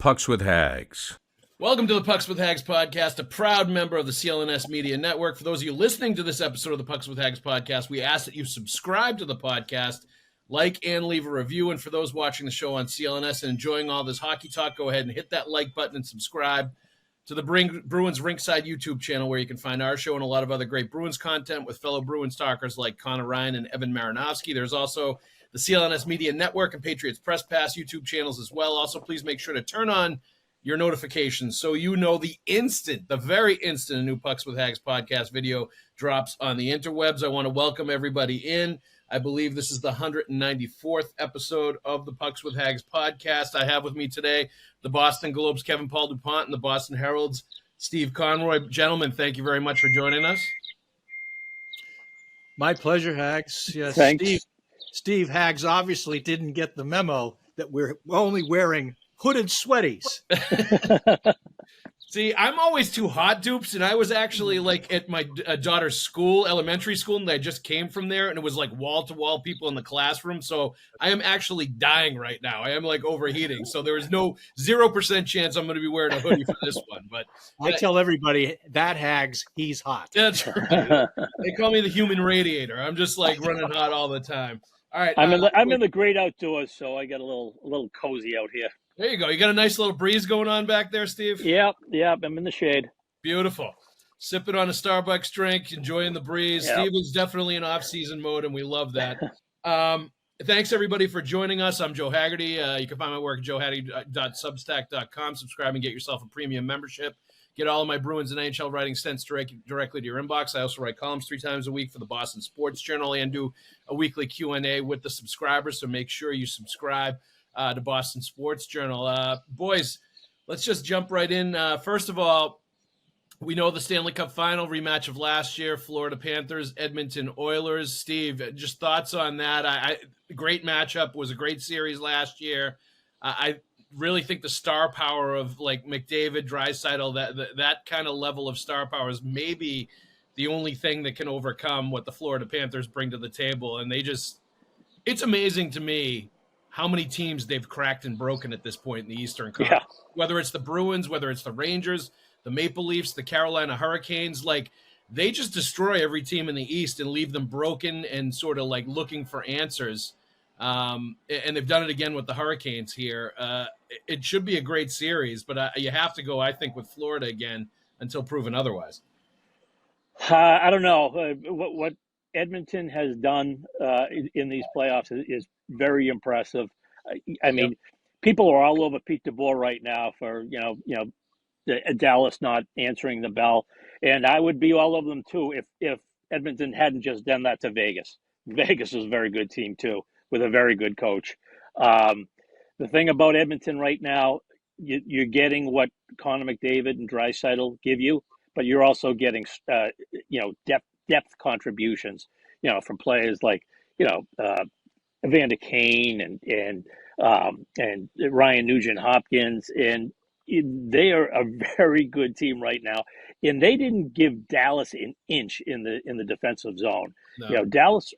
Pucks with Haggs. Welcome to the Pucks with Haggs podcast, a proud member of the CLNS Media Network. For those of you listening to this episode of the Pucks with Haggs podcast, we ask that you subscribe to the podcast, like and leave a review. And for those watching the show on CLNS and enjoying all this hockey talk, go ahead and hit that like button and subscribe to the Bruins Rinkside YouTube channel, where you can find our show and a lot of other great Bruins content with fellow Bruins talkers like Conor Ryan and Evan Marinofski. There's also the CLNS Media Network and Patriots Press Pass YouTube channels as well. Also, please make sure to turn on your notifications so you know the very instant a new Pucks with Haggs podcast video drops on the interwebs. I want to welcome everybody in. I believe this is the 194th episode of the Pucks with Haggs podcast. I have with me today the Boston Globe's Kevin Paul Dupont and the Boston Herald's Steve Conroy. Gentlemen, thank you very much for joining us. My pleasure, Haggs. Yes, thanks. Steve Haggs obviously didn't get the memo that we're only wearing hooded sweaties. See, I'm always too hot, Dupes, and I was actually like at my daughter's school, elementary school, and I just came from there, and it was like wall-to-wall people in the classroom, so I am actually dying right now. I am like overheating, so there is no 0% chance I'm going to be wearing a hoodie for this one. But I tell everybody, that Haggs, he's hot. That's right. They call me the human radiator. I'm just like running hot all the time. All right. I'm in the great outdoors, so I got a little cozy out here. There you go. You got a nice little breeze going on back there, Steve? Yep. I'm in the shade. Beautiful. Sipping on a Starbucks drink, enjoying the breeze. Yep. Steve is definitely in off-season mode, and we love that. Thanks, everybody, for joining us. I'm Joe Haggerty. You can find my work at joehaggerty.substack.com. Subscribe and get yourself a premium membership. Get all of my Bruins and NHL writing sent directly to your inbox. I also write columns 3 times a week for the Boston Sports Journal and do a weekly Q&A with the subscribers, so make sure you subscribe to Boston Sports Journal. Boys, let's just jump right in. First of all, we know the Stanley Cup Final rematch of last year, Florida Panthers, Edmonton Oilers. Steve, just thoughts on that? Great matchup, was a great series last year. I really think the star power of like McDavid, Draisaitl, that kind of level of star power is maybe the only thing that can overcome what the Florida Panthers bring to the table. And it's amazing to me how many teams they've cracked and broken at this point in the Eastern Conference. Yeah. Whether it's the Bruins, whether it's the Rangers, the Maple Leafs, the Carolina Hurricanes, like they just destroy every team in the East and leave them broken and sort of like looking for answers. And they've done it again with the Hurricanes here. It should be a great series, but you have to go, I think, with Florida again until proven otherwise. I don't know. What Edmonton has done in these playoffs is very impressive. I mean, people are all over Pete DeBoer right now for Dallas not answering the bell, and I would be all over them too if Edmonton hadn't just done that to Vegas. Vegas is a very good team too, with a very good coach. The thing about Edmonton right now, you're getting what Connor McDavid and Draisaitl give you, but you're also getting depth contributions, from players like Evander Kane and Ryan Nugent-Hopkins, and they are a very good team right now. And they didn't give Dallas an inch in the defensive zone. No. Dallas,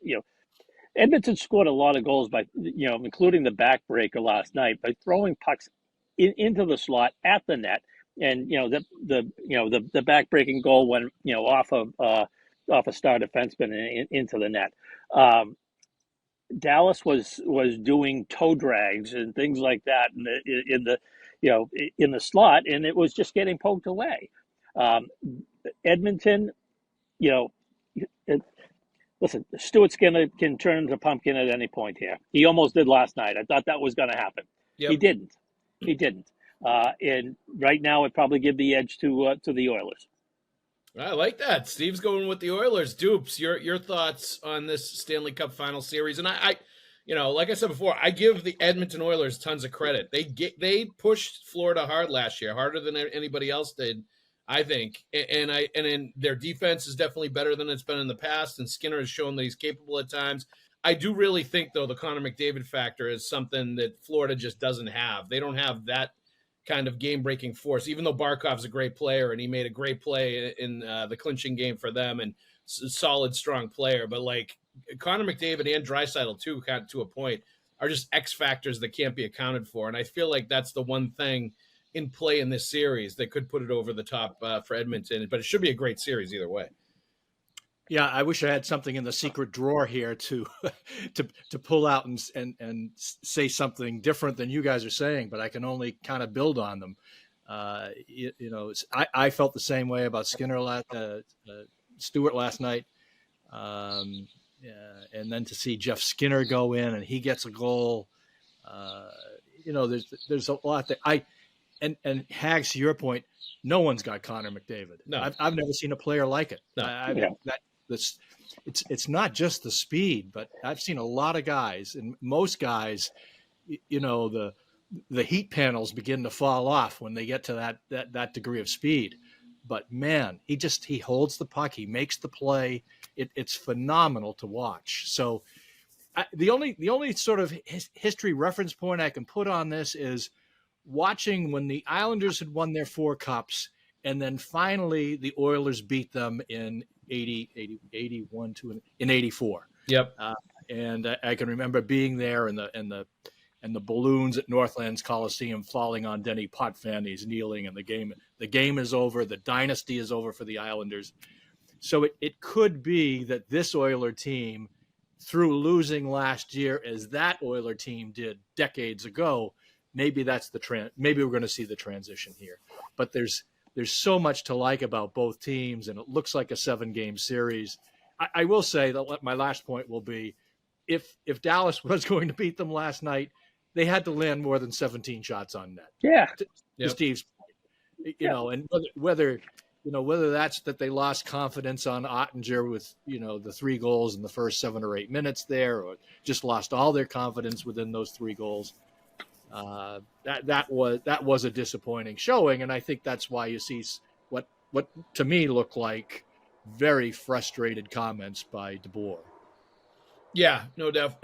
Edmonton scored a lot of goals by, including the backbreaker last night, by throwing pucks into the slot at the net, and the backbreaking goal went off a star defenseman into the net. Dallas was doing toe drags and things like that in the slot, and it was just getting poked away. Edmonton, listen, Stuart Skinner can turn into pumpkin at any point here. He almost did last night. I thought that was going to happen. Yep. He didn't. And right now, I'd probably give the edge to the Oilers. I like that. Steve's going with the Oilers. Dupes, your thoughts on this Stanley Cup Final series? And I like I said before, I give the Edmonton Oilers tons of credit. They pushed Florida hard last year, harder than anybody else did, I think. And their defense is definitely better than it's been in the past. And Skinner has shown that he's capable at times. I do really think, though, the Connor McDavid factor is something that Florida just doesn't have. They don't have that kind of game-breaking force, even though Barkov's a great player and he made a great play in the clinching game for them and solid, strong player. But like Connor McDavid and Draisaitl too, to a point, are just X factors that can't be accounted for. And I feel like that's the one thing in play in this series that could put it over the top for Edmonton. But it should be a great series either way. Yeah, I wish I had something in the secret drawer here to to pull out and say something different than you guys are saying, but I can only kind of build on them. I felt the same way about Stewart last night, and then to see Jeff Skinner go in and he gets a goal. There's a lot that and Haggs, to your point, no one's got Connor McDavid. No, I've never seen a player like it. No. It's not just the speed, but I've seen a lot of guys, and most guys, the heat panels begin to fall off when they get to that degree of speed. But man, he holds the puck, he makes the play. It's phenomenal to watch. So the only sort of history reference point I can put on this is watching when the Islanders had won their 4 cups, and then finally the Oilers beat them in 81 in 84. Yep. And I can remember being there and the balloons at Northlands Coliseum falling on Denny Potvin. He's kneeling, and the game is over. The dynasty is over for the Islanders. So it could be that this Oiler team, through losing last year as that Oiler team did decades ago, maybe that's maybe we're going to see the transition here. But there's so much to like about both teams, and it looks like a 7-game series. I will say that my last point will be, if Dallas was going to beat them last night, they had to land more than 17 shots on net. Yeah. To Steve's point, and whether that's that they lost confidence on Ottinger with, the 3 goals in the first 7 or 8 minutes there, or just lost all their confidence within those 3 goals. That was a disappointing showing, and I think that's why you see what to me look like very frustrated comments by DeBoer. Yeah, no doubt.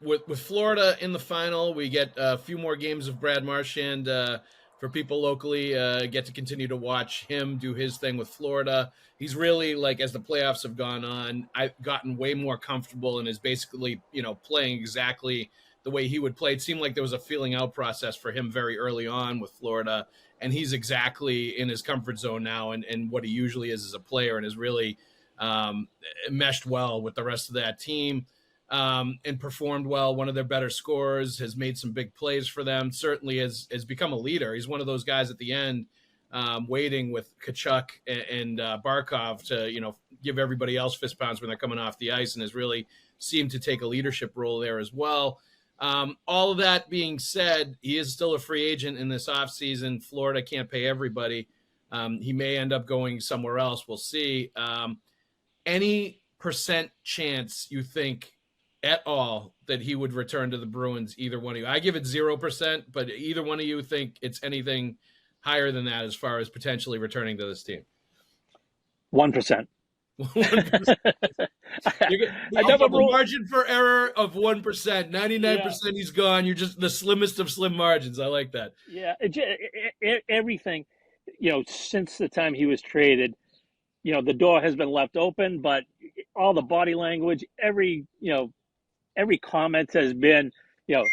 With Florida in the final, we get a few more games of Brad Marchand. For people locally, get to continue to watch him do his thing with Florida. He's really, as the playoffs have gone on, I've gotten way more comfortable and is basically, playing exactly the way he would play. It seemed like there was a feeling out process for him very early on with Florida, and he's exactly in his comfort zone now and what he usually is as a player, and has really meshed well with the rest of that team and performed well. One of their better scorers, has made some big plays for them, certainly has become a leader. He's one of those guys at the end waiting with Tkachuk and Barkov to, give everybody else fist pounds when they're coming off the ice, and has really seemed to take a leadership role there as well. All of that being said, he is still a free agent in this offseason. Florida can't pay everybody. He may end up going somewhere else. We'll see. Any percent chance you think at all that he would return to the Bruins, either one of you? I give it 0%, but either one of you think it's anything higher than that as far as potentially returning to this team? 1%. 1%. I have a margin for error of 1%. 99% he's gone. You're just the slimmest of slim margins. I like that. Yeah, everything, since the time he was traded, the door has been left open, but all the body language, every comment has been, a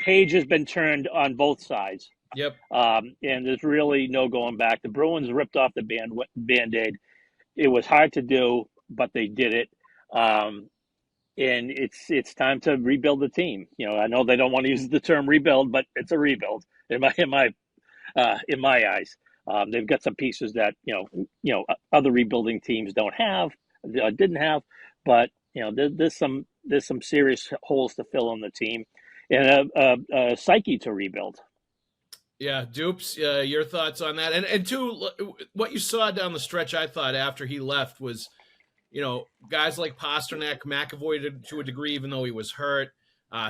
page has been turned on both sides. Yep. And there's really no going back. The Bruins ripped off the Band-Aid. It was hard to do, but they did it. And it's time to rebuild the team. I know they don't want to use the term rebuild, but it's a rebuild in my eyes. They've got some pieces that other rebuilding teams didn't have, but there's some serious holes to fill on the team, and a psyche to rebuild. Yeah, Dupes, your thoughts on that? And two, what you saw down the stretch, I thought, after he left was, guys like Pasternak, McAvoy to a degree, even though he was hurt,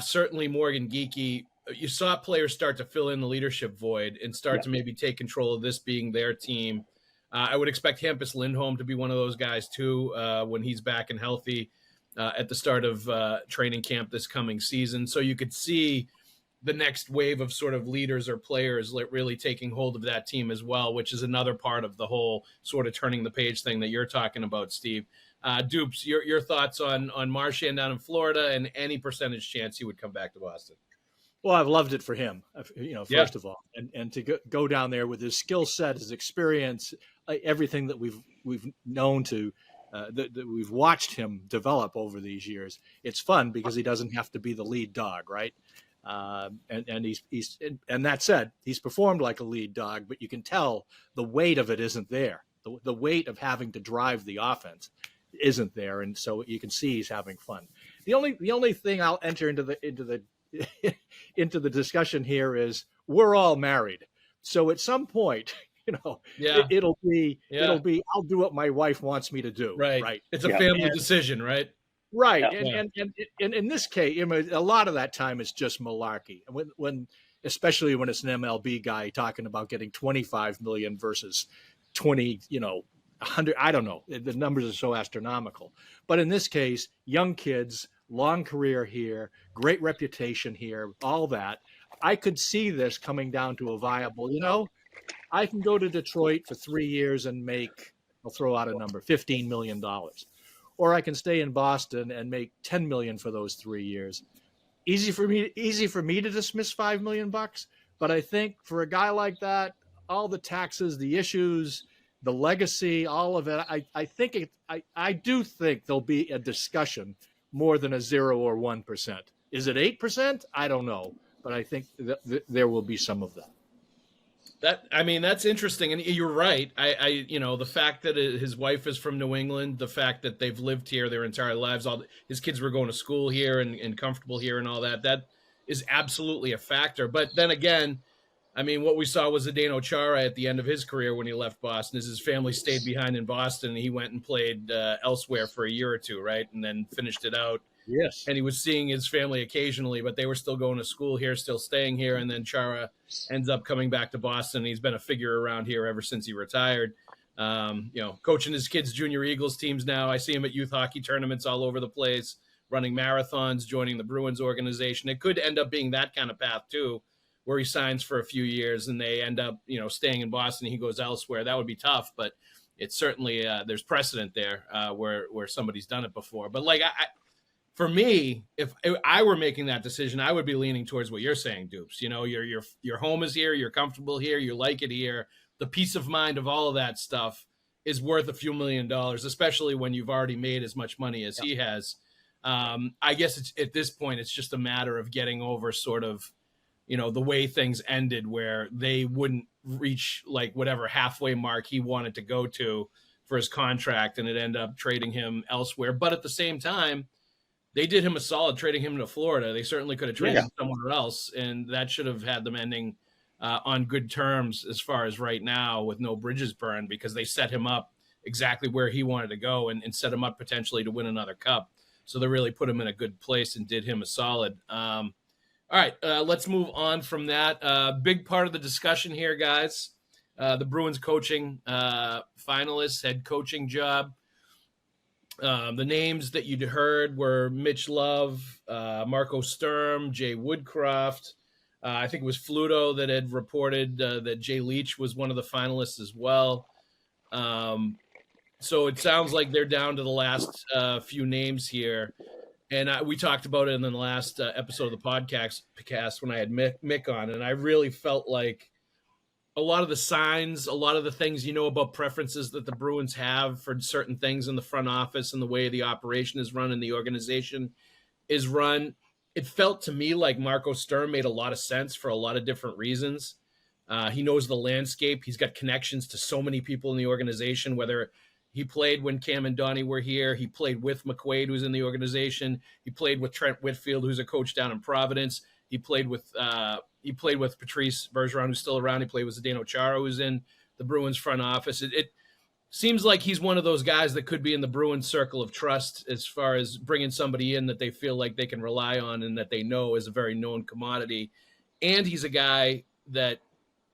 certainly Morgan Geekie. You saw players start to fill in the leadership void and start to maybe take control of this being their team. I would expect Hampus Lindholm to be one of those guys too when he's back and healthy at the start of training camp this coming season. So you could see the next wave of sort of leaders or players really taking hold of that team as well, which is another part of the whole sort of turning the page thing that you're talking about, Steve. Dupes, your thoughts on Marchand down in Florida and any percentage chance he would come back to Boston? Well, I've loved it for him, Yeah. first of all, and to go down there with his skill set, his experience, everything that we've known to, that we've watched him develop over these years. It's fun because he doesn't have to be the lead dog, right? And he's and that said, he's performed like a lead dog, but you can tell the weight of it isn't there. The weight of having to drive the offense isn't there, and so you can see he's having fun. The only thing I'll enter into the into the discussion here is we're all married, so at some point, it'll be I'll do what my wife wants me to do. Right. It's a family decision, right? Right. And in this case, a lot of that time is just malarkey. When especially when it's an MLB guy talking about getting 25 million versus 20, 100, I don't know. The numbers are so astronomical. But in this case, young kids, long career here, great reputation here, all that. I could see this coming down to a viable, I can go to Detroit for 3 years and make, I'll throw out a number, $15 million. Or I can stay in Boston and make $10 million for those 3 years. Easy for me to dismiss $5 million, but I think for a guy like that, all the taxes, the issues, the legacy, all of it, I do think there'll be a discussion more than a 0 or 1%. Is it 8%? I don't know, but I think there will be some of that. That's interesting, and you're right. The fact that his wife is from New England, the fact that they've lived here their entire lives, his kids were going to school here and comfortable here and all that is absolutely a factor. But then again, what we saw was Zdeno Chara at the end of his career when he left Boston, is his family stayed behind in Boston, and he went and played elsewhere for a year or two, right, and then finished it out. Yes. And he was seeing his family occasionally, but they were still going to school here, still staying here. And then Chara ends up coming back to Boston. He's been a figure around here ever since he retired. Coaching his kids' junior Eagles teams now. I see him at youth hockey tournaments all over the place, running marathons, joining the Bruins organization. It could end up being that kind of path too, where he signs for a few years and they end up, staying in Boston and he goes elsewhere. That would be tough, but it's certainly there's precedent there where somebody's done it before. But for me, if I were making that decision, I would be leaning towards what you're saying, Dupes. Your home is here, you're comfortable here, you like it here. The peace of mind of all of that stuff is worth a few $1 million, especially when you've already made as much money as he has. I guess at this point, it's just a matter of getting over sort of, the way things ended, where they wouldn't reach whatever halfway mark he wanted to go to for his contract, and it ended up trading him elsewhere. But at the same time, they did him a solid trading him to Florida. They certainly could have traded him somewhere else, and that should have had them ending on good terms as far as right now, with no bridges burned, because they set him up exactly where he wanted to go and set him up potentially to win another cup. So they really put him in a good place and did him a solid. All right, let's move on from that. Big part of the discussion here, guys, the Bruins coaching finalists, head coaching job. The names that you'd heard were Mitch Love, Marco Sturm, Jay Woodcroft. I think it was Fluto that had reported that Jay Leach was one of the finalists as well. So it sounds like they're down to the last few names here. And we talked about it in the last episode of the podcast when I had Mick on, and I really felt like a lot of the signs, a lot of the things about preferences that the Bruins have for certain things in the front office and the way the operation is run and the organization is run, it felt to me like Marco Sturm made a lot of sense for a lot of different reasons. He knows the landscape. He's got connections to so many people in the organization, whether he played when Cam and Donnie were here. He played with McQuaid, who's in the organization. He played with Trent Whitfield, who's a coach down in Providence. He played with Patrice Bergeron, who's still around. He played with Zdeno Chara, who's in the Bruins front office. It seems like he's one of those guys that could be in the Bruins circle of trust as far as bringing somebody in that they feel like they can rely on and that they know is a very known commodity. And he's a guy that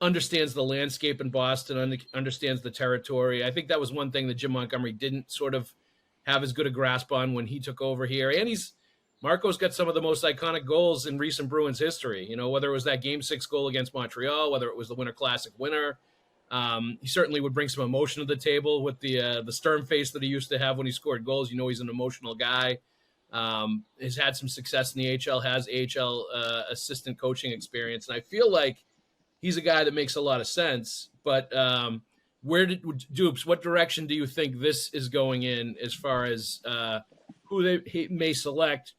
understands the landscape in Boston, understands the territory. I think that was one thing that Jim Montgomery didn't sort of have as good a grasp on when he took over here. And Marco's got some of the most iconic goals in recent Bruins history, whether it was that Game 6 goal against Montreal, whether it was the Winter Classic winner. He certainly would bring some emotion to the table with the stern face that he used to have when he scored goals. He's an emotional guy. has had some success in the AHL, has AHL assistant coaching experience. And I feel like he's a guy that makes a lot of sense. But Dupes, what direction do you think this is going in as far as who he may select,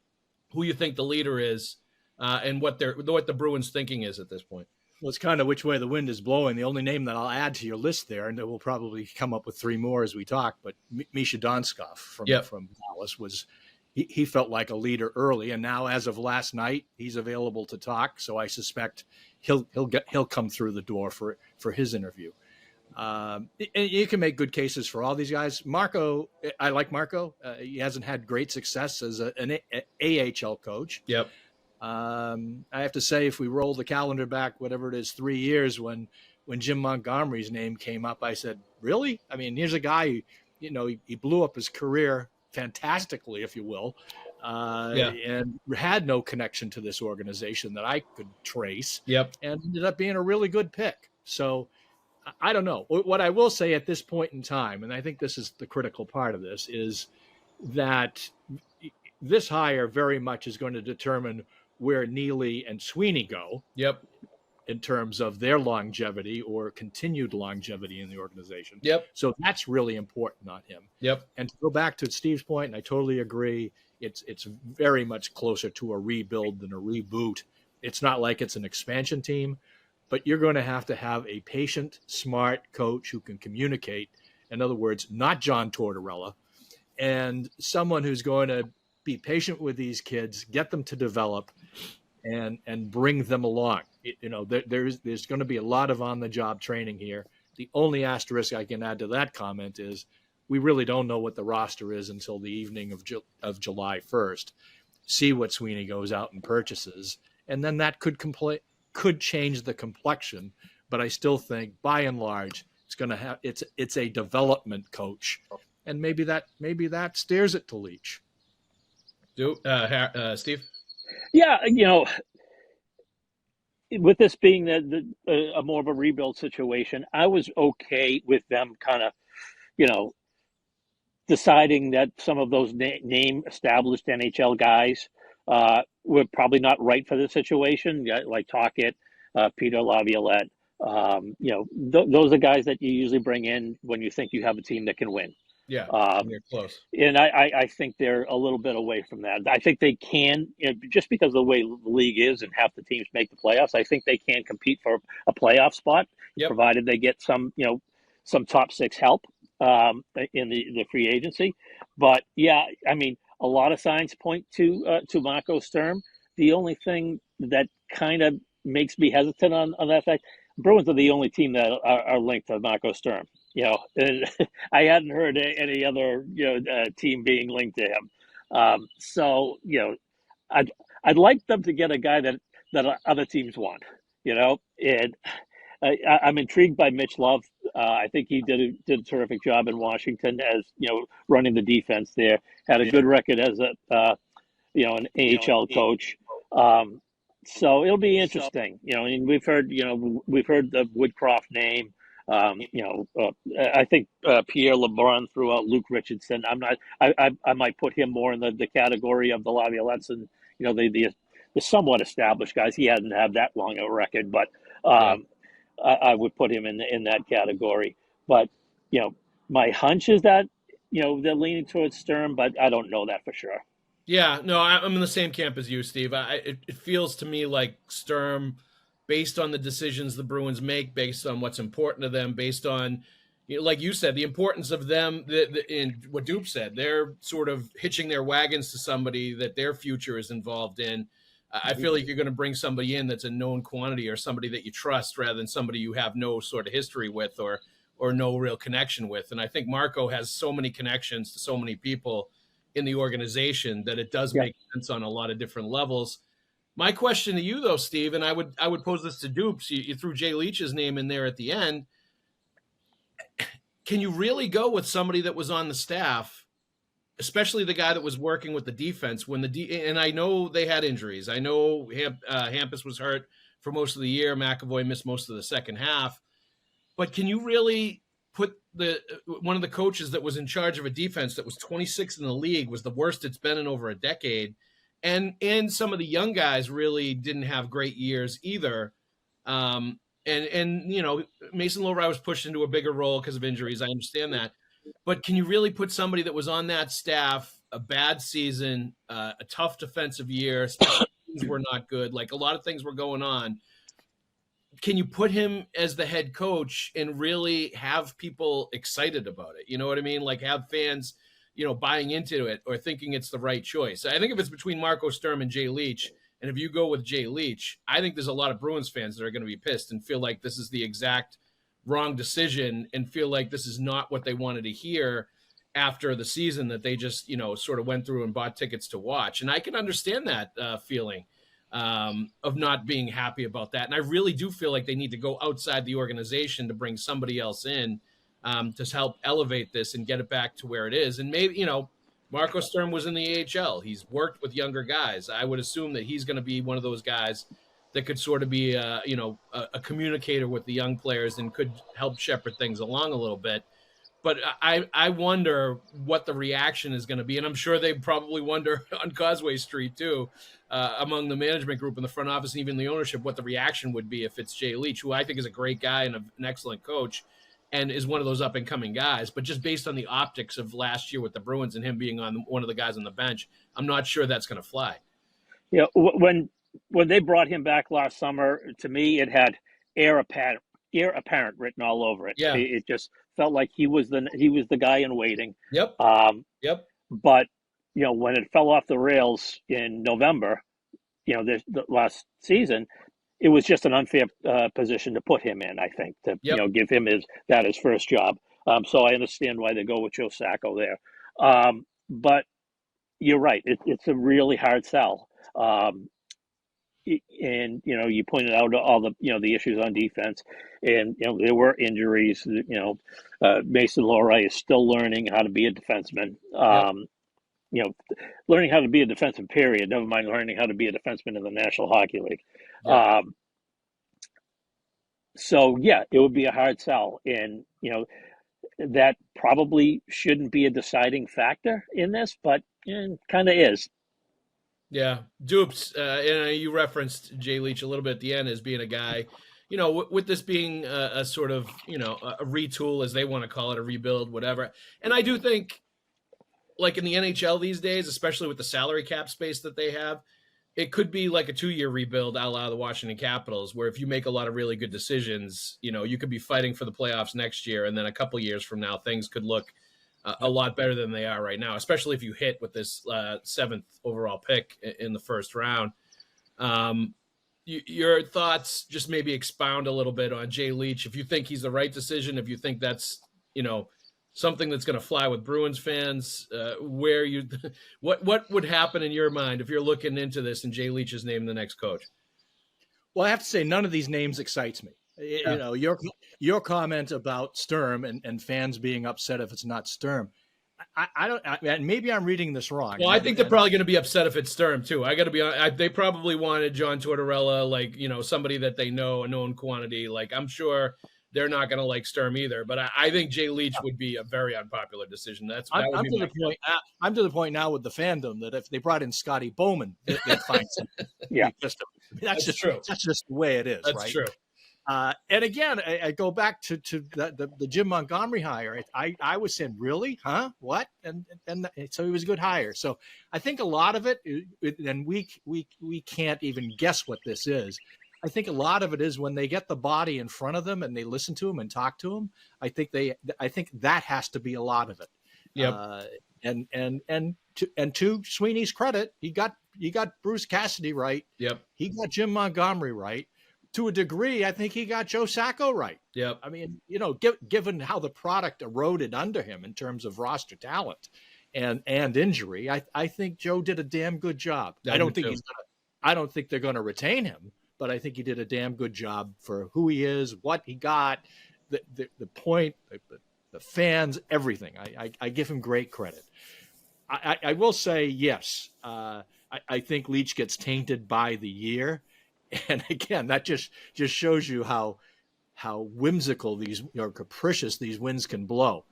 who you think the leader is, and what the Bruins' thinking is at this point? Well, it's kind of which way the wind is blowing. The only name that I'll add to your list there, and we'll probably come up with three more as we talk, but Misha Donskov from Dallas was he felt like a leader early, and now as of last night, he's available to talk. So I suspect he'll come through the door for his interview. And you can make good cases for all these guys. Marco, I like Marco. He hasn't had great success as an AHL coach. Yep. I have to say, if we roll the calendar back, whatever it is, 3 years, when Jim Montgomery's name came up, I said, really? I mean, here's a guy, he blew up his career fantastically, if you will, and had no connection to this organization that I could trace. Yep. And ended up being a really good pick. So I don't know. What I will say at this point in time, and I think this is the critical part of this, is that this hire very much is going to determine where Neely and Sweeney go. Yep. In terms of their longevity or continued longevity in the organization. Yep. So that's really important on him. Yep. And to go back to Steve's point, and I totally agree, it's very much closer to a rebuild than a reboot. It's not like it's an expansion team, but you're going to have a patient, smart coach who can communicate. In other words, not John Tortorella, and someone who's going to be patient with these kids, get them to develop, and bring them along. There's going to be a lot of on-the-job training here. The only asterisk I can add to that comment is we really don't know what the roster is until the evening of July 1st. See what Sweeney goes out and purchases, and then that could change the complexion. But I still think, by and large, it's a development coach, and maybe that steers it to Leach. Steve? Yeah, with this being a more of a rebuild situation, I was okay with them kind of, deciding that some of those name established NHL guys were probably not right for the situation, like Tocchet, Peter Laviolette. Those are guys that you usually bring in when you think you have a team that can win. Yeah, they're close. And I think they're a little bit away from that. I think they can, just because of the way the league is and half the teams make the playoffs, I think they can compete for a playoff spot, provided they get some top six help in the free agency. But yeah, I mean, a lot of signs point to Marco Sturm. The only thing that kind of makes me hesitant on that fact, Bruins are the only team that are linked to Marco Sturm. I hadn't heard any other team being linked to him. So I'd like them to get a guy that other teams want. And I'm intrigued by Mitch Love. I think he did a terrific job in Washington as running the defense there. Had a good record as an AHL coach. So it'll be interesting. And we've heard the Woodcroft name. I think Pierre LeBrun threw out Luke Richardson. I might put him more in the category of the Laviolettes and the somewhat established guys. He hasn't had that long a record, but I would put him in that category. But my hunch is that they're leaning towards Sturm, but I don't know that for sure. Yeah, no, I'm in the same camp as you, Steve. It feels to me like Sturm, based on the decisions the Bruins make, based on what's important to them, based on, like you said, the importance of them, in what Dupe said, they're sort of hitching their wagons to somebody that their future is involved in. I feel like you're going to bring somebody in that's a known quantity or somebody that you trust rather than somebody you have no sort of history with or no real connection with. And I think Marco has so many connections to so many people in the organization that it does make sense on a lot of different levels. My question to you, though, Steve, and I would pose this to Dupes. You threw Jay Leach's name in there at the end. Can you really go with somebody that was on the staff, especially the guy that was working with the defense when and I know they had injuries. I know Hampus was hurt for most of the year. McAvoy missed most of the second half. But can you really put one of the coaches that was in charge of a defense that was 26th in the league, was the worst it's been in over a decade. And some of the young guys really didn't have great years either. And Mason Lowry was pushed into a bigger role because of injuries. I understand that. But can you really put somebody that was on that staff, a bad season, a tough defensive year, special teams were not good, like a lot of things were going on. Can you put him as the head coach and really have people excited about it? You know what I mean? Like have fans, buying into it or thinking it's the right choice. I think if it's between Marco Sturm and Jay Leach, and if you go with Jay Leach, I think there's a lot of Bruins fans that are going to be pissed and feel like this is the exact wrong decision and feel like this is not what they wanted to hear after the season that they just, sort of went through and bought tickets to watch. And I can understand that feeling of not being happy about that. And I really do feel like they need to go outside the organization to bring somebody else in to help elevate this and get it back to where it is. And maybe, Marco Sturm was in the AHL. He's worked with younger guys. I would assume that he's going to be one of those guys that could sort of be, a communicator with the young players and could help shepherd things along a little bit. But I wonder what the reaction is going to be. And I'm sure they probably wonder on Causeway Street too, among the management group and the front office and even the ownership, what the reaction would be if it's Jay Leach, who I think is a great guy and an excellent coach and is one of those up-and-coming guys. But just based on the optics of last year with the Bruins and him being on one of the guys on the bench, I'm not sure that's going to fly. Yeah, when they brought him back last summer, to me, it had heir apparent written all over it. Yeah. It just felt like he was the guy in waiting. Yep. Yep. But when it fell off the rails in November, the last season, it was just an unfair position to put him in. I think to give him his first job. So I understand why they go with Joe Sacco there. But you're right; it's a really hard sell. And you pointed out all the the issues on defense, and there were injuries. Mason Lowry is still learning how to be a defenseman. Learning how to be a defenseman. Period. Never mind learning how to be a defenseman in the National Hockey League. Yeah. So yeah, it would be a hard sell, and that probably shouldn't be a deciding factor in this, but kind of is. Yeah, Dupes, you referenced Jay Leach a little bit at the end as being a guy, with this being a sort of, a retool, as they want to call it, a rebuild, whatever. And I do think, like in the NHL these days, especially with the salary cap space that they have, it could be like a 2-year rebuild a la the Washington Capitals, where if you make a lot of really good decisions, you could be fighting for the playoffs next year. And then a couple years from now, things could look a lot better than they are right now, especially if you hit with this 7th overall pick in the first round. Your thoughts, just maybe expound a little bit on Jay Leach. If you think he's the right decision, if you think that's, something that's going to fly with Bruins fans, what would happen in your mind if you're looking into this and Jay Leach is named the next coach? Well, I have to say, none of these names excites me. Yeah. Your comment about Sturm and fans being upset if it's not Sturm. Maybe I'm reading this wrong. Well, I think they're probably going to be upset if it's Sturm too. I got to be honest. They probably wanted John Tortorella, somebody that they know, a known quantity. Like, I'm sure they're not going to like Sturm either. But I think Jay Leach would be a very unpopular decision. I'm to the point now with the fandom that if they brought in Scotty Bowman, they'd find something. Yeah, that's just true. That's just the way it is. That's right? True. And again, I go back to the Jim Montgomery hire. I was saying, really? Huh? What? And so he was a good hire. So I think a lot of it, and we can't even guess what this is. I think a lot of it is when they get the body in front of them and they listen to him and talk to him. I think that has to be a lot of it. Yeah. And to Sweeney's credit, he got Bruce Cassidy right. Yep. He got Jim Montgomery right. To a degree, I think he got Joe Sacco right. Yep. I mean, given how the product eroded under him in terms of roster talent and injury, I think Joe did a damn good job. I don't think they're going to retain him, but I think he did a damn good job for who he is, what he got, the point, the fans, everything. I give him great credit. I will say, yes, I think Leach gets tainted by the year. And again, that just shows you how whimsical these or capricious these winds can blow.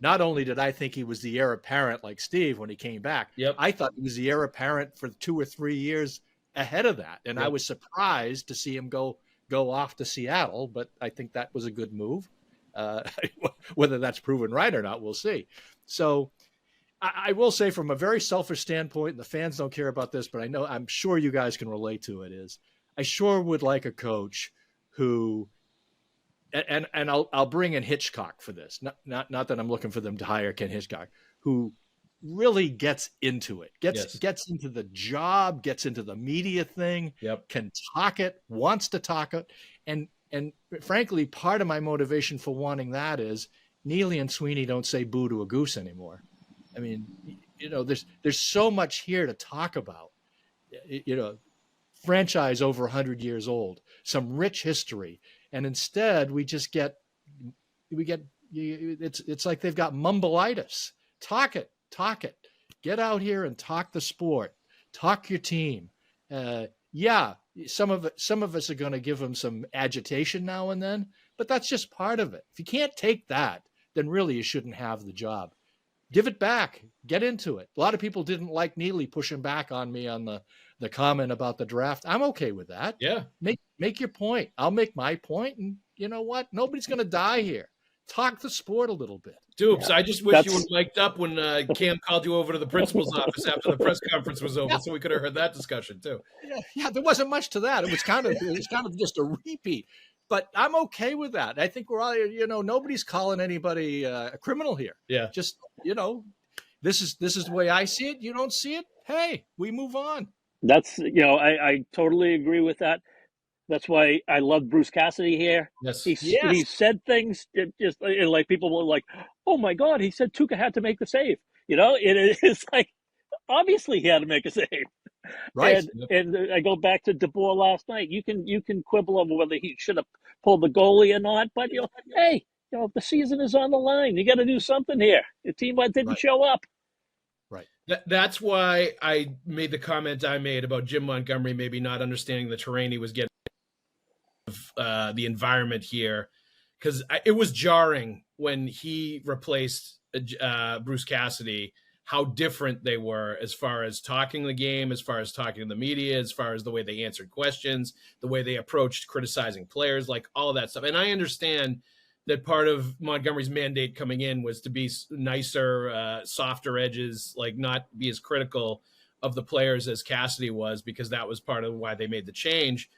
Not only did I think he was the heir apparent like Steve when he came back, I thought he was the heir apparent for 2 or 3 years ahead of that. And I was surprised to see him go off to Seattle, but I think that was a good move. Whether that's proven right or not, we'll see. So I will say, from a very selfish standpoint, and the fans don't care about this, but I'm sure you guys can relate to it, is I sure would like a coach who, and I'll bring in Hitchcock for this. Not that I'm looking for them to hire Ken Hitchcock, who really gets into it, gets into the job, gets into the media thing, can talk it, wants to talk it. And frankly, part of my motivation for wanting that is Neely and Sweeney don't say boo to a goose anymore. I mean, there's so much here to talk about, franchise over 100 years old, some rich history. And instead it's like they've got mumbleitis. Talk it. Get out here and talk the sport. Talk your team. Some of us are going to give them some agitation now and then, but that's just part of it. If you can't take that, then really you shouldn't have the job. Give it back. Get into it. A lot of people didn't like Neely pushing back on me on the comment about the draft. I'm okay with that. Yeah. Make your point. I'll make my point, and you know what? Nobody's going to die here. Talk the sport a little bit. Dupes, I just wish you were mic'd up when Cam called you over to the principal's office after the press conference was over, so we could have heard that discussion too. Yeah, there wasn't much to that. It was kind of just a repeat. But I'm okay with that. I think we're all, nobody's calling anybody a criminal here. Yeah. Just, this is the way I see it. You don't see it. Hey, we move on. That's, I totally agree with that. That's why I love Bruce Cassidy here. Yes. He said things just like people were like, oh my God, he said Tuukka had to make the save. It's like, obviously he had to make a save. Right. And I go back to DeBoer last night. You can quibble over whether he should have pulled the goalie or not, but hey, the season is on the line. You got to do something here. The team didn't show up. Right. That's why I made the comment I made about Jim Montgomery maybe not understanding the terrain he was getting of the environment here, because it was jarring when he replaced Bruce Cassidy, how different they were as far as talking the game, as far as talking to the media, as far as the way they answered questions, the way they approached criticizing players, like all of that stuff. And I understand that part of Montgomery's mandate coming in was to be nicer, softer edges, like not be as critical of the players as Cassidy was, because that was part of why they made the change.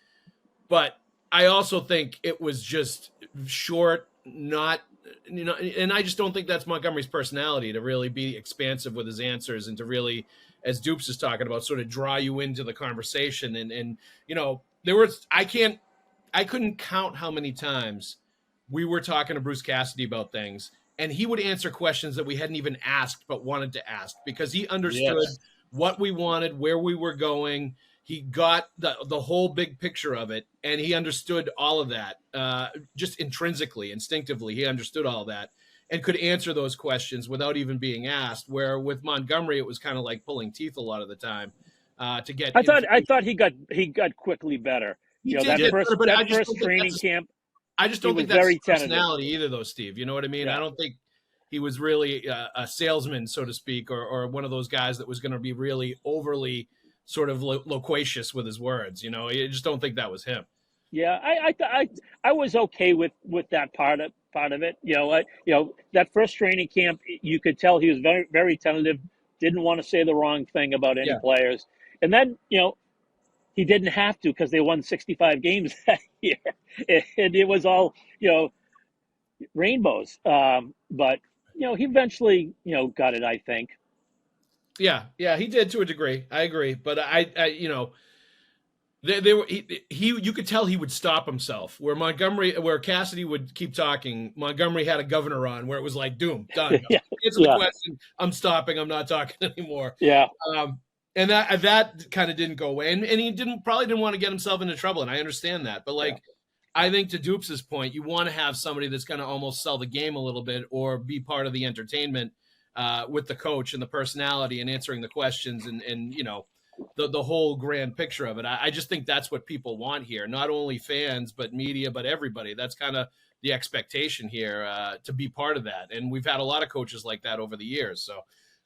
But I also think it was just short, not, and I just don't think that's Montgomery's personality, to really be expansive with his answers and to really, as Dupes is talking about, sort of draw you into the conversation. And I couldn't count how many times we were talking to Bruce Cassidy about things, and he would answer questions that we hadn't even asked but wanted to ask, because he understood what we wanted, where we were going. He got the whole big picture of it, and he understood all of that just intrinsically, instinctively. He understood all that and could answer those questions without even being asked, where with Montgomery, it was kind of like pulling teeth a lot of the time to get. I thought he got quickly better. That first training camp. I just don't think that's his personality either, though, Steve. You know what I mean? Yeah. I don't think he was really a salesman, so to speak, or one of those guys that was going to be really overly sort of loquacious with his words. I just don't think that was him. Yeah, I was okay with that part of it. That first training camp, you could tell he was very, very tentative, didn't want to say the wrong thing about any players. And then, he didn't have to, because they won 65 games that year. And it was all, rainbows. But, he eventually, got it, I think. Yeah, he did to a degree. I agree. But you could tell he would stop himself. Where Cassidy would keep talking, Montgomery had a governor on where it was like, doom, done. Answer the question. I'm stopping. I'm not talking anymore. Yeah. And that kind of didn't go away. And he probably didn't want to get himself into trouble. And I understand that. But I think to Dupes' point, you want to have somebody that's going to almost sell the game a little bit, or be part of the entertainment with the coach and the personality and answering the questions. And the whole grand picture of it. I just think that's what people want here, not only fans, but media, but everybody. That's kind of the expectation here, to be part of that. And we've had a lot of coaches like that over the years. So,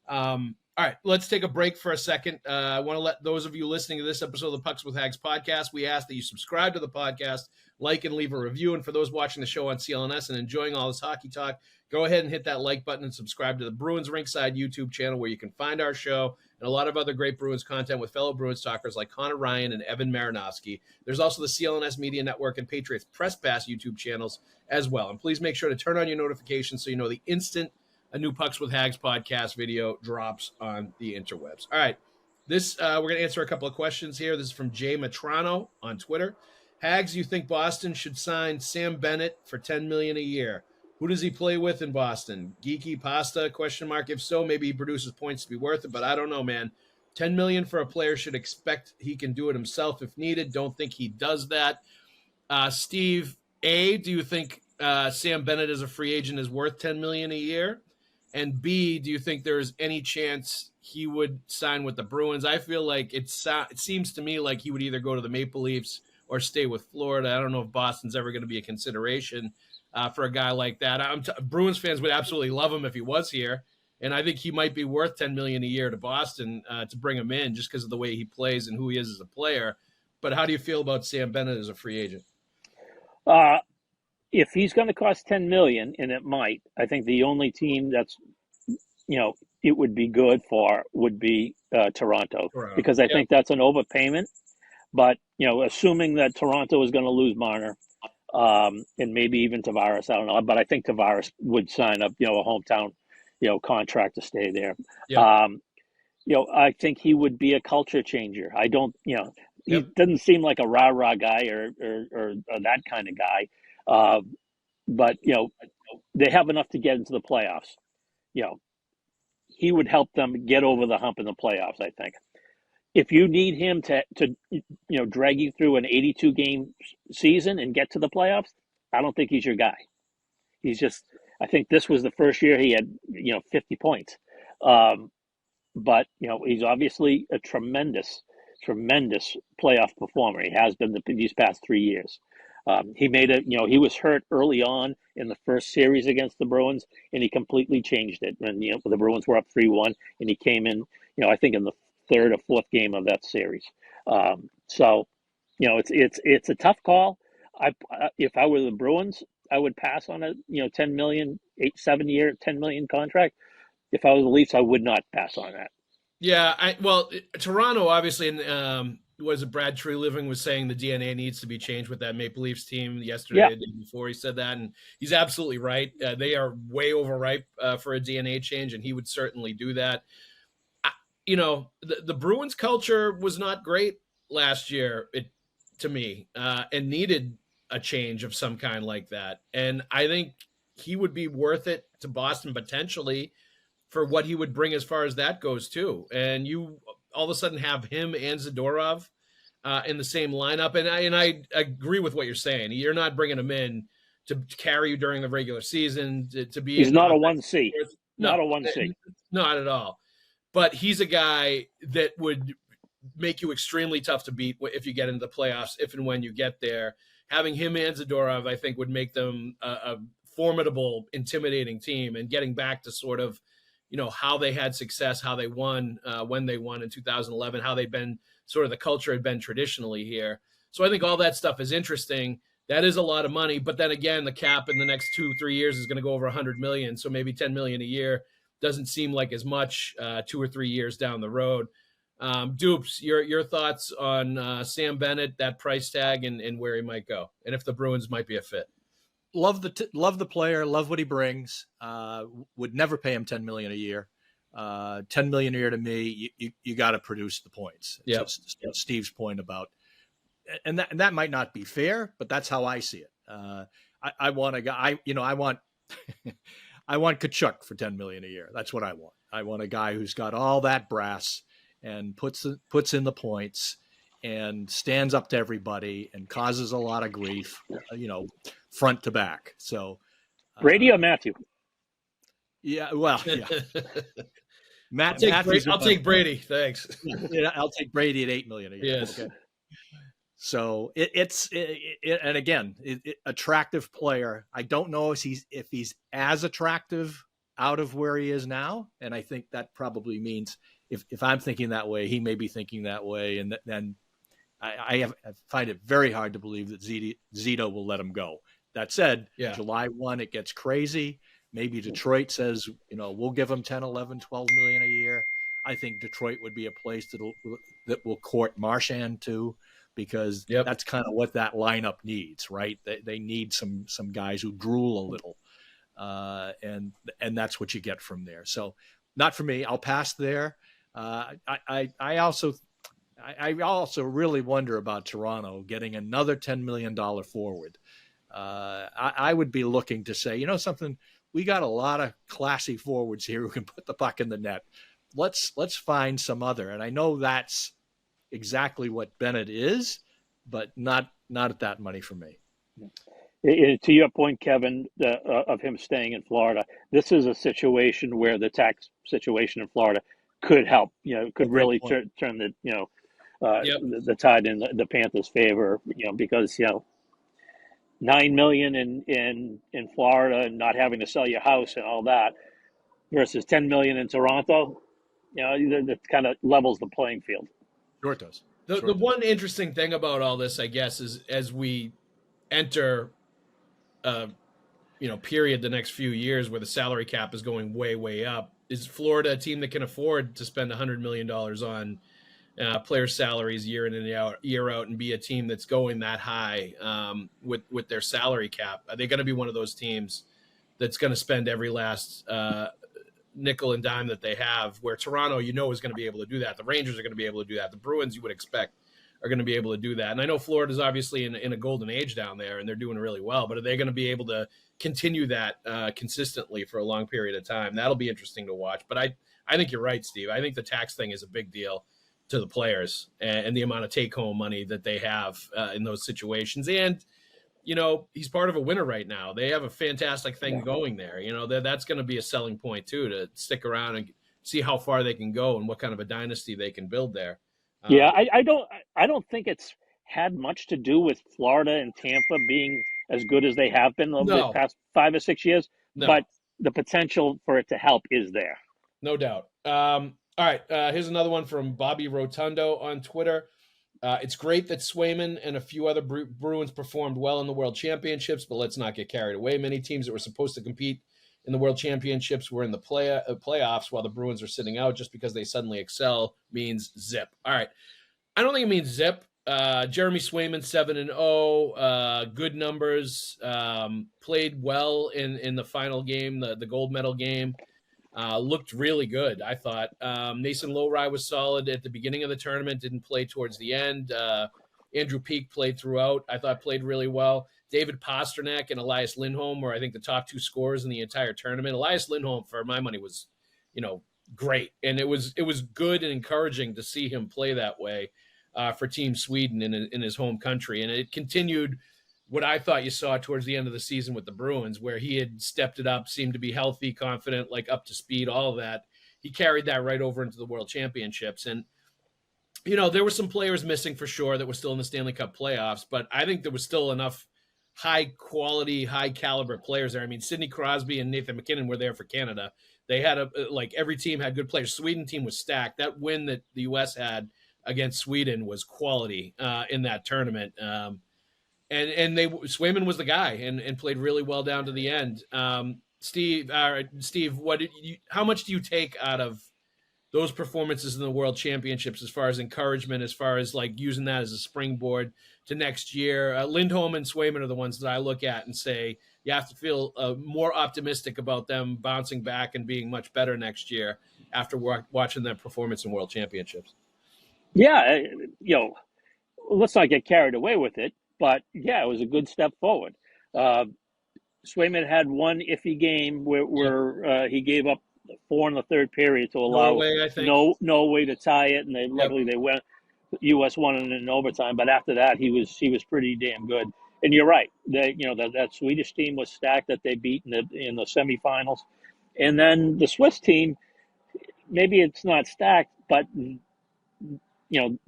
all right, let's take a break for a second. I want to let those of you listening to this episode of the Pucks with Haggs podcast, we ask that you subscribe to the podcast, like and leave a review. And for those watching the show on CLNS and enjoying all this hockey talk, go ahead and hit that like button and subscribe to the Bruins Ringside YouTube channel, where you can find our show and a lot of other great Bruins content with fellow Bruins talkers like Conor Ryan and Evan Marinofski. There's also the CLNS Media Network and Patriots Press Pass YouTube channels as well. And please make sure to turn on your notifications so you know the instant a new Pucks with Haggs podcast video drops on the interwebs. All right, this we're going to answer a couple of questions here. This is from Jay Matrano on Twitter. Haggs, you think Boston should sign Sam Bennett for $10 million a year? Who does he play with in Boston? Geeky Pasta? ? If so, maybe he produces points to be worth it, but I don't know, man. $10 million for a player, should expect he can do it himself if needed. Don't think he does that. Steve A, do you think Sam Bennett as a free agent is worth $10 million a year? And B, do you think there is any chance he would sign with the Bruins? I feel like it seems to me like he would either go to the Maple Leafs or stay with Florida. I don't know if Boston's ever going to be a consideration for a guy like that. Bruins fans would absolutely love him if he was here, and I think he might be worth $10 million a year to Boston to bring him in just because of the way he plays and who he is as a player. But how do you feel about Sam Bennett as a free agent? If he's going to cost $10 million, and it might, I think the only team that's, it would be good for would be Toronto, because I think that's an overpayment. But, assuming that Toronto is going to lose Marner, and maybe even Tavares, I don't know. But I think Tavares would sign up, a hometown, contract to stay there. Yeah. I think he would be a culture changer. I don't, he doesn't seem like a rah-rah guy or that kind of guy. But, they have enough to get into the playoffs. He would help them get over the hump in the playoffs, I think. If you need him to drag you through an 82-game season and get to the playoffs, I don't think he's your guy. I think this was the first year he had, 50 points. But, he's obviously a tremendous playoff performer. He has been these past 3 years. He he was hurt early on in the first series against the Bruins, and he completely changed it. And, the Bruins were up 3-1, and he came in, I think in the third or fourth game of that series. So, it's a tough call. If I were the Bruins, I would pass on a, 10 million, 7-year, $10 million contract. If I was the Leafs, I would not pass on that. Yeah. Toronto, obviously, and was it Brad Treliving was saying the DNA needs to be changed with that Maple Leafs team yesterday, the day before he said that. And he's absolutely right. They are way overripe for a DNA change, and he would certainly do that. The Bruins culture was not great last year, to me, and needed a change of some kind like that. And I think he would be worth it to Boston potentially for what he would bring as far as that goes too. And you all of a sudden have him and Zadorov in the same lineup. And I agree with what you're saying. You're not bringing him in to carry you during the regular season to be. He's not a 1C. Not a 1C. Not at all. But he's a guy that would make you extremely tough to beat if you get into the playoffs, if and when you get there. Having him and Zadorov, I think, would make them a formidable, intimidating team. And getting back to sort of, how they had success, how they won when they won in 2011, how they've been sort of the culture had been traditionally here. So I think all that stuff is interesting. That is a lot of money. But then again, the cap in the next 2-3 years is going to go over $100 million. So maybe $10 million a year doesn't seem like as much 2 or 3 years down the road. Dupes, your thoughts on Sam Bennett, that price tag, and where he might go, and if the Bruins might be a fit. Love the player, love what he brings. Would never pay him $10 million a year. $10 million a year to me, you got to produce the points. Yeah, Steve's point about, and that might not be fair, but that's how I see it. I want a guy. I want Tkachuk for $10 million a year. That's what I want. I want a guy who's got all that brass and puts in the points and stands up to everybody and causes a lot of grief, front to back. So Brady or Matthew? Yeah, well, yeah. I'll take Brady. Thanks. Yeah, I'll take Brady at $8 million a year. Yes. Okay. So and again, attractive player. I don't know if he's as attractive out of where he is now, and I think that probably means if I'm thinking that way, he may be thinking that way, and then I find it very hard to believe that Zito will let him go. That said, July 1, it gets crazy. Maybe Detroit says, we'll give him 10, 11, 12 million a year. I think Detroit would be a place that will court Marchand too, because that's kind of what that lineup needs, right? They need some guys who drool a little, and that's what you get from there. So, not for me. I'll pass there. I also really wonder about Toronto getting another $10 million forward. I would be looking to say, something. We got a lot of classy forwards here who can put the puck in the net. Let's find some other. And I know that's exactly what Bennett is, but not at that money for me. To your point, Kevin, of him staying in Florida, this is a situation where the tax situation in Florida could help. Could really turn the tide in the Panthers' favor. Because $9 million in Florida and not having to sell your house and all that versus $10 million in Toronto, that kind of levels the playing field. Sure it does. The one interesting thing about all this, I guess, is as we enter period the next few years where the salary cap is going way, way up, is Florida a team that can afford to spend $100 million on player salaries year in and year out and be a team that's going that high with their salary cap? Are they going to be one of those teams that's going to spend every last nickel and dime that they have, where Toronto, is going to be able to do that? The Rangers are going to be able to do that. The Bruins, you would expect, are going to be able to do that. And I know Florida's obviously in a golden age down there, and they're doing really well, but are they going to be able to continue that consistently for a long period of time? That'll be interesting to watch. But I think you're right, Steve. I think the tax thing is a big deal to the players and the amount of take-home money that they have in those situations. And, he's part of a winner right now. They have a fantastic thing going there. That's going to be a selling point too, to stick around and see how far they can go and what kind of a dynasty they can build there. I don't think it's had much to do with Florida and Tampa being as good as they have been over the past 5 or 6 years, but the potential for it to help is there. No doubt. All right, here's another one from Bobby Rotundo on Twitter. It's great that Swayman and a few other Bruins performed well in the World Championships, but let's not get carried away. Many teams that were supposed to compete in the World Championships were in the playoffs while the Bruins are sitting out. Just because they suddenly excel means zip. All right. I don't think it means zip. Jeremy Swayman, 7-0, good numbers, played well in the final game, the gold medal game. Looked really good, I thought. Mason Lowry was solid at the beginning of the tournament, didn't play towards the end. Andrew Peeke played throughout. I thought played really well. David Pastrnak and Elias Lindholm were, I think, the top two scorers in the entire tournament. Elias Lindholm, for my money, was, great. And it was good and encouraging to see him play that way for Team Sweden in his home country. And it continued what I thought you saw towards the end of the season with the Bruins, where he had stepped it up, seemed to be healthy, confident, up to speed, all of that. He carried that right over into the World Championships. And, there were some players missing for sure that were still in the Stanley Cup playoffs, but I think there was still enough high-quality, high-caliber players there. I mean, Sidney Crosby and Nathan McKinnon were there for Canada. They had every team had good players. Sweden team was stacked. That win that the U.S. had against Sweden was quality in that tournament. And Swayman was the guy and played really well down to the end. Steve, how much do you take out of those performances in the World Championships as far as encouragement, as far as using that as a springboard to next year? Lindholm and Swayman are the ones that I look at and say you have to feel more optimistic about them bouncing back and being much better next year after watching that performance in World Championships. Yeah, let's not get carried away with it. But, yeah, it was a good step forward. Swayman had one iffy game where he gave up 4 in the third period to allow Norway to tie it, and luckily they went. U.S. won it in overtime, but after that he was pretty damn good. And you're right, that Swedish team was stacked that they beat in the semifinals, and then the Swiss team. maybe it's not stacked, but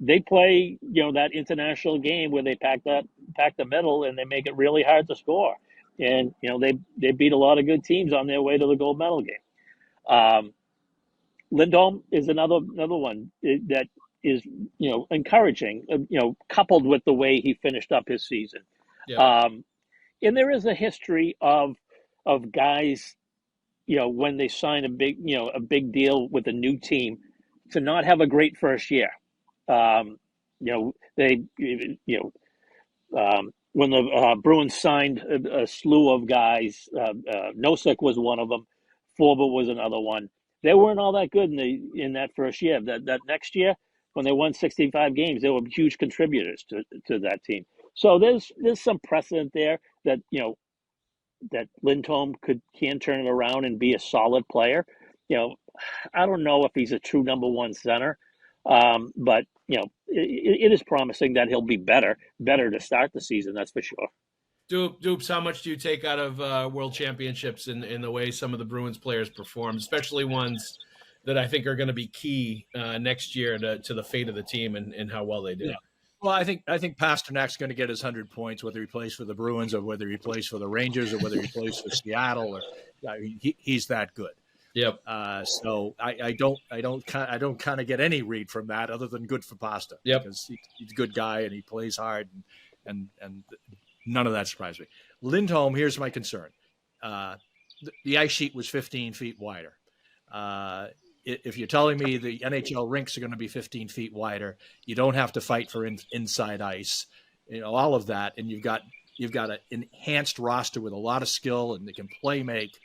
they play that international game where they pack the middle and they make it really hard to score, and they beat a lot of good teams on their way to the gold medal game. Lindholm is another one that is encouraging, coupled with the way he finished up his season. Yeah. And there is a history of guys, when they sign a big deal with a new team, to not have a great first year. When the Bruins signed a slew of guys, Nosek was one of them, Forba was another one. They weren't all that good in that first year. That next year, when they won 65 games, they were huge contributors to that team. So there's some precedent there that that Lindholm can turn it around and be a solid player. I don't know if he's a true number one center, but it is promising that he'll be better to start the season. That's for sure. Dupes, how much do you take out of World Championships in the way some of the Bruins players perform, especially ones that I think are going to be key next year to the fate of the team and how well they do? Yeah. Well, I think Pasternak's going to get his 100 points, whether he plays for the Bruins or whether he plays for the Rangers or whether he plays for Seattle. He's that good. Yep. So I don't kind of get any read from that other than good for Pasta. Yep. Because he's a good guy and he plays hard and none of that surprised me. Lindholm, here's my concern. The ice sheet was 15 feet wider. If you're telling me the NHL rinks are going to be 15 feet wider, you don't have to fight for inside ice, all of that, and you've got an enhanced roster with a lot of skill and they can play make.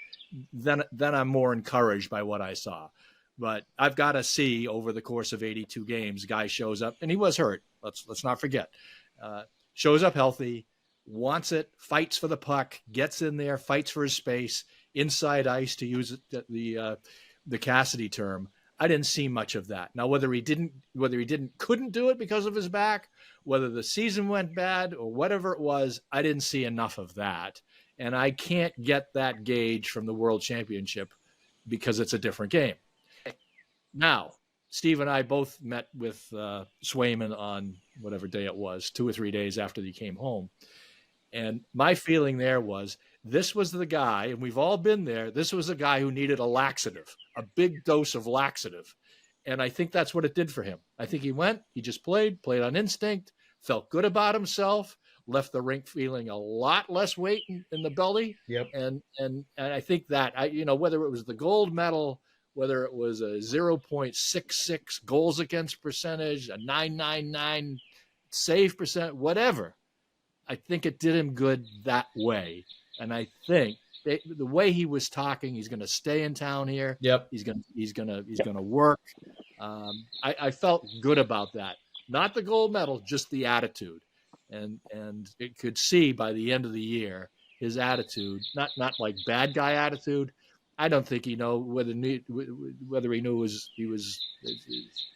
Then I'm more encouraged by what I saw. But I've got to see over the course of 82 games, guy shows up, and he was hurt. Let's not forget. Shows up healthy, wants it, fights for the puck, gets in there, fights for his space, inside ice, to use the Cassidy term. I didn't see much of that. Now, whether he couldn't do it because of his back, whether the season went bad or whatever it was, I didn't see enough of that. And I can't get that gauge from the World Championship because it's a different game. Now, Steve and I both met with Swayman on whatever day it was, 2 or 3 days after he came home. And my feeling there was this was the guy, and we've all been there, this was a guy who needed a laxative, a big dose of laxative. And I think that's what it did for him. I think he just played on instinct, felt good about himself, left the rink feeling a lot less weight in the belly. Yep. And I think that, whether it was the gold medal, whether it was a 0.66 goals against percentage, a 999 save percent, whatever, I think it did him good that way. And I think the way he was talking, he's going to stay in town here. Yep. He's going to work. I felt good about that. Not the gold medal, just the attitude. And it could see by the end of the year, his attitude, not like bad guy attitude. I don't think he know whether he knew he was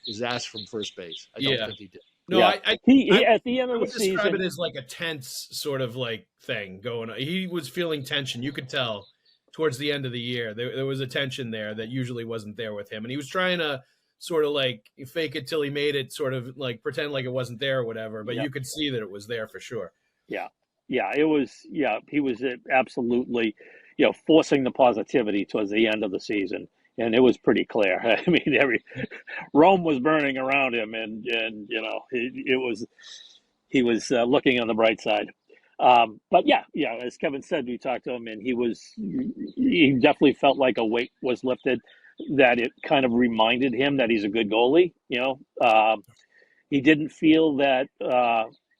his ass from first base. I don't think he did. No, yeah. He at the end of the season, describe it as like a tense sort of like thing going on. He was feeling tension. You could tell towards the end of the year there was a tension there that usually wasn't there with him, and he was trying to sort of like fake it till he made it, sort of like pretend like it wasn't there or whatever. But you could see that it was there for sure. Yeah, it was. Yeah, he was absolutely, forcing the positivity towards the end of the season. And it was pretty clear. I mean, Rome was burning around him, and he was looking on the bright side. But yeah, as Kevin said, we talked to him, and he definitely felt like a weight was lifted. That it kind of reminded him that he's a good goalie. He didn't feel that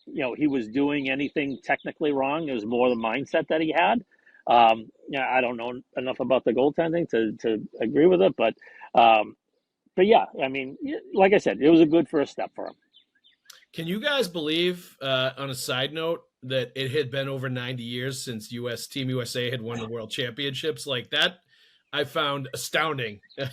he was doing anything technically wrong. It was more the mindset that he had. I don't know enough about the goaltending to agree with it, but yeah, I mean, like I said, it was a good first step for him. Can you guys believe, on a side note, that it had been over 90 years since Team USA had won the World Championships? Like that, I found astounding that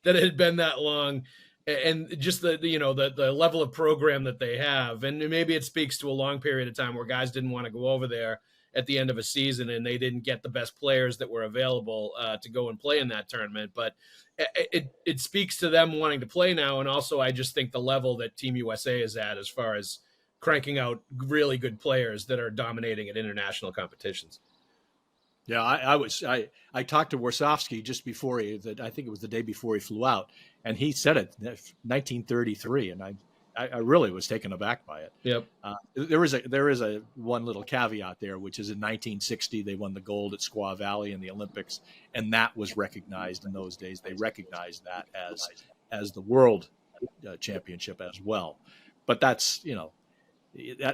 it had been that long, and just the level of program that they have, and maybe it speaks to a long period of time where guys didn't want to go over there at the end of a season, and they didn't get the best players that were available to go and play in that tournament. But it speaks to them wanting to play now, and also I just think the level that Team USA is at as far as cranking out really good players that are dominating at international competitions. Yeah, I talked to Warsofsky just before I think it was the day before he flew out, and he said it, 1933, and I really was taken aback by it. Yep. There is a one little caveat there, which is in 1960 they won the gold at Squaw Valley in the Olympics, and that was recognized in those days. They recognized that as the world championship as well. But that's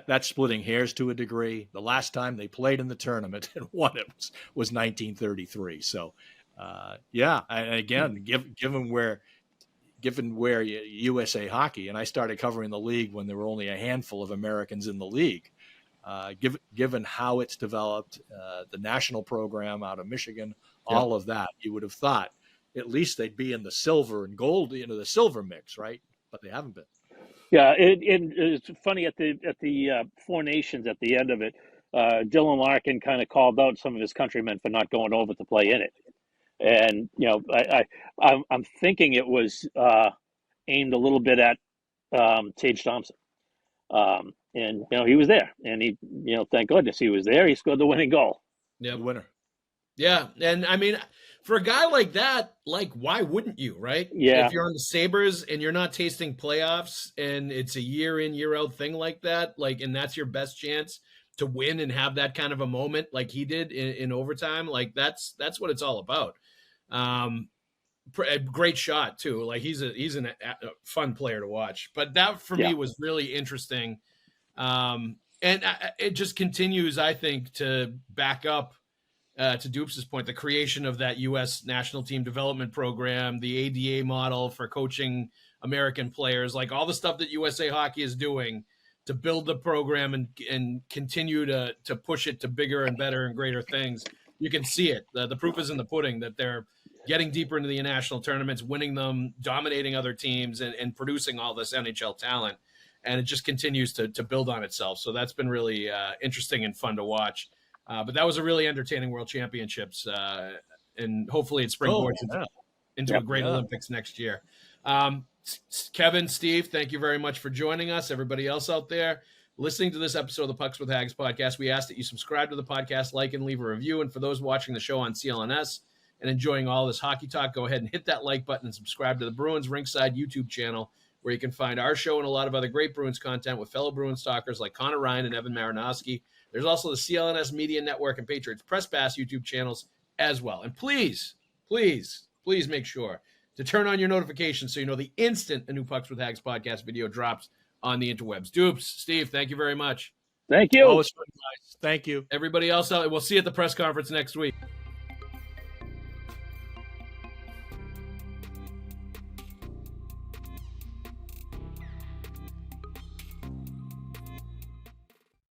that's splitting hairs to a degree. The last time they played in the tournament and won it was 1933. So, and again, given where USA Hockey, and I started covering the league when there were only a handful of Americans in the league, given how it's developed, the national program out of Michigan, all of that, you would have thought at least they'd be in the silver and gold, the silver mix, right? But they haven't been. Yeah, it's funny at the Four Nations at the end of it, Dylan Larkin kind of called out some of his countrymen for not going over to play in it, and I'm thinking it was aimed a little bit at Tage Thompson, and he was there, and he thank goodness he was there. He scored the winning goal. Yeah, the winner. Yeah, and I mean, for a guy like that, why wouldn't you, right? Yeah. If you're on the Sabres and you're not tasting playoffs and it's a year in, year out thing like that, and that's your best chance to win and have that kind of a moment like he did in overtime, that's what it's all about. A great shot too. He's a fun player to watch. But that for me was really interesting. And it just continues, I think, to back up to Dupes' point, the creation of that U.S. national team development program, the ADA model for coaching American players, all the stuff that USA Hockey is doing to build the program and continue to push it to bigger and better and greater things. You can see it. The proof is in the pudding that they're getting deeper into the national tournaments, winning them, dominating other teams, and producing all this NHL talent. And it just continues to build on itself. So that's been really interesting and fun to watch. But that was a really entertaining World Championships, and hopefully it springboards into a great Olympics next year. Kevin, Steve, thank you very much for joining us. Everybody else out there listening to this episode of the Pucks with Haggs podcast, we ask that you subscribe to the podcast, like, and leave a review. And for those watching the show on CLNS and enjoying all this hockey talk, go ahead and hit that like button and subscribe to the Bruins Ringside YouTube channel, where you can find our show and a lot of other great Bruins content with fellow Bruins talkers like Conor Ryan and Evan Marinofski. There's also the CLNS Media Network and Patriots Press Pass YouTube channels as well. And please, please, please make sure to turn on your notifications so you know the instant a new Pucks with Haggs podcast video drops on the interwebs. Dupes, Steve, thank you very much. Thank you. Always fun, guys. Thank you. Everybody else, we'll see you at the press conference next week.